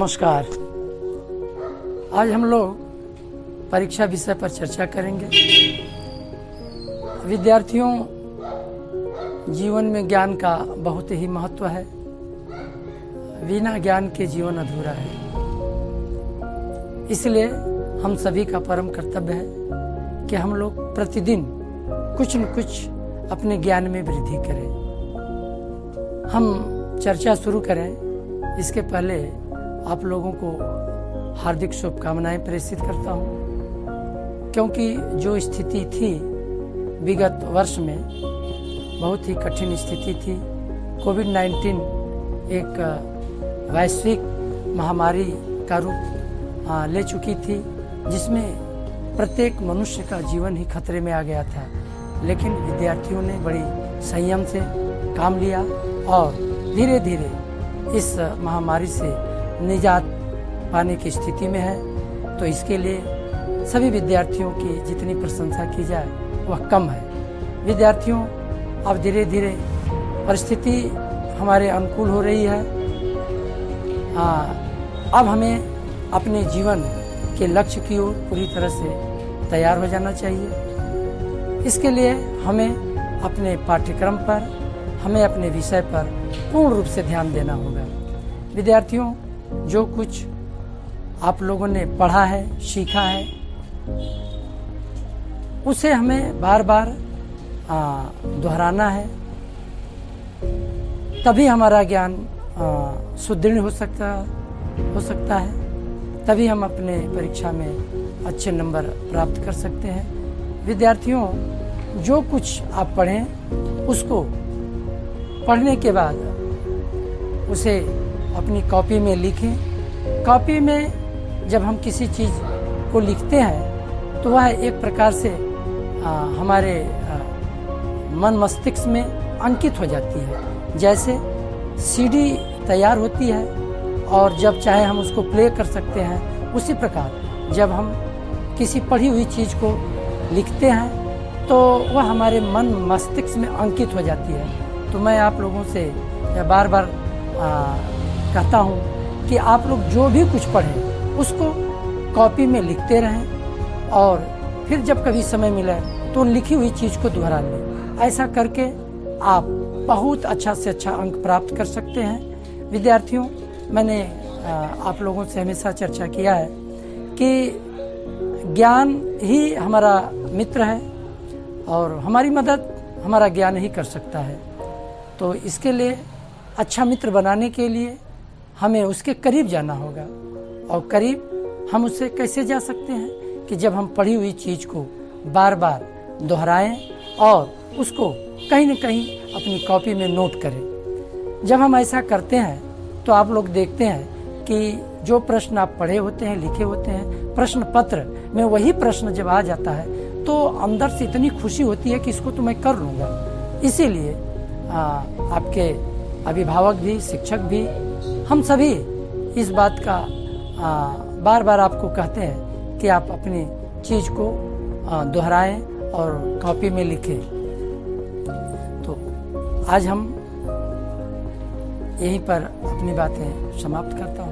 नमस्कार। आज हम लोग परीक्षा विषय पर चर्चा करेंगे। विद्यार्थियों, जीवन में ज्ञान का बहुत ही महत्व है। बिना ज्ञान के जीवन अधूरा है। इसलिए हम सभी का परम कर्तव्य है कि हम लोग प्रतिदिन कुछ न कुछ अपने ज्ञान में वृद्धि करें। हम चर्चा शुरू करें इसके पहले आप लोगों को हार्दिक शुभकामनाएं प्रेषित करता हूं, क्योंकि जो स्थिति थी विगत वर्ष में, बहुत ही कठिन स्थिति थी। कोविड-19 एक वैश्विक महामारी का रूप ले चुकी थी, जिसमें प्रत्येक मनुष्य का जीवन ही खतरे में आ गया था। लेकिन विद्यार्थियों ने बड़ी संयम से काम लिया और धीरे धीरे इस महामारी से निजात पाने की स्थिति में है। तो इसके लिए सभी विद्यार्थियों की जितनी प्रशंसा की जाए वह कम है। विद्यार्थियों, अब धीरे धीरे परिस्थिति हमारे अनुकूल हो रही है। अब हमें अपने जीवन के लक्ष्य की ओर पूरी तरह से तैयार हो जाना चाहिए। इसके लिए हमें अपने पाठ्यक्रम पर, हमें अपने विषय पर पूर्ण रूप से ध्यान देना होगा। विद्यार्थियों, जो कुछ आप लोगों ने पढ़ा है, सीखा है, उसे हमें बार बार दोहराना है। तभी हमारा ज्ञान सुदृढ़ हो सकता है। तभी हम अपने परीक्षा में अच्छे नंबर प्राप्त कर सकते हैं। विद्यार्थियों, जो कुछ आप पढ़ें उसको पढ़ने के बाद उसे अपनी कॉपी में लिखें। कॉपी में जब हम किसी चीज़ को लिखते हैं तो वह एक प्रकार से हमारे मन मस्तिष्क में अंकित हो जाती है। जैसे सीडी तैयार होती है और जब चाहे हम उसको प्ले कर सकते हैं, उसी प्रकार जब हम किसी पढ़ी हुई चीज़ को लिखते हैं तो वह हमारे मन मस्तिष्क में अंकित हो जाती है। तो मैं आप लोगों से बार बार कहता हूँ कि आप लोग जो भी कुछ पढ़ें उसको कॉपी में लिखते रहें और फिर जब कभी समय मिले तो लिखी हुई चीज़ को दोहरा लें। ऐसा करके आप बहुत अच्छा से अच्छा अंक प्राप्त कर सकते हैं। विद्यार्थियों, मैंने आप लोगों से हमेशा चर्चा किया है कि ज्ञान ही हमारा मित्र है और हमारी मदद हमारा ज्ञान ही कर सकता है। तो इसके लिए अच्छा मित्र बनाने के लिए हमें उसके करीब जाना होगा। और करीब हम उससे कैसे जा सकते हैं कि जब हम पढ़ी हुई चीज़ को बार बार दोहराएं और उसको कहीं न कहीं अपनी कॉपी में नोट करें। जब हम ऐसा करते हैं तो आप लोग देखते हैं कि जो प्रश्न आप पढ़े होते हैं, लिखे होते हैं, प्रश्न पत्र में वही प्रश्न जब आ जाता है तो अंदर से इतनी खुशी होती है कि इसको तो मैं कर लूँगा। इसीलिए आपके अभिभावक भी, शिक्षक भी, हम सभी इस बात का बार बार आपको कहते हैं कि आप अपनी चीज़ को दोहराएं और कॉपी में लिखें। तो आज हम यहीं पर अपनी बातें समाप्त करता हूँ।